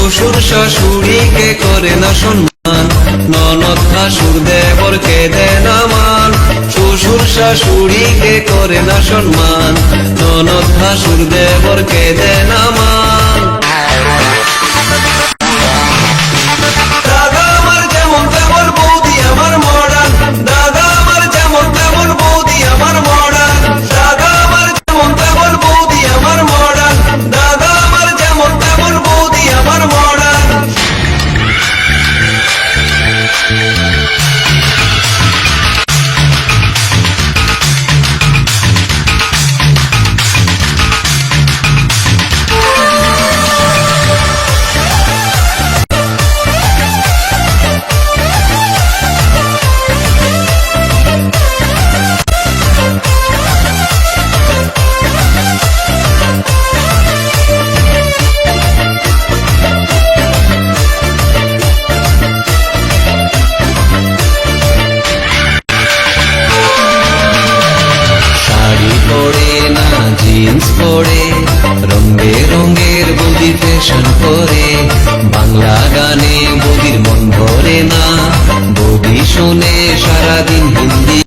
শ্বশুর শাশুড়িকে করে না সম্মান, ননদ ভাসুর দেবরকে দেয় না মান। শ্বশুর শাশুড়িকে করে না সম্মান, ননদ ভাসুর দেবরকে দেয় না মান। দাদা আমার যেমন তেমন বৌদি আমার মডার্ন, দাদা আমার যেমন তেমন বৌদি আমার মডার্ন, দাদা আমার যেমন তেমন বৌদি আমার মডার্ন, দাদা আমার যেমন তেমন বৌদি আমার মডার্ন। জিন্স পরে রঙে রঙের বৌদি ফ্যাশন করে, বাংলা গানে বৌদির মন ভরে না, বৌদি শোনে সারাদিন হিন্দি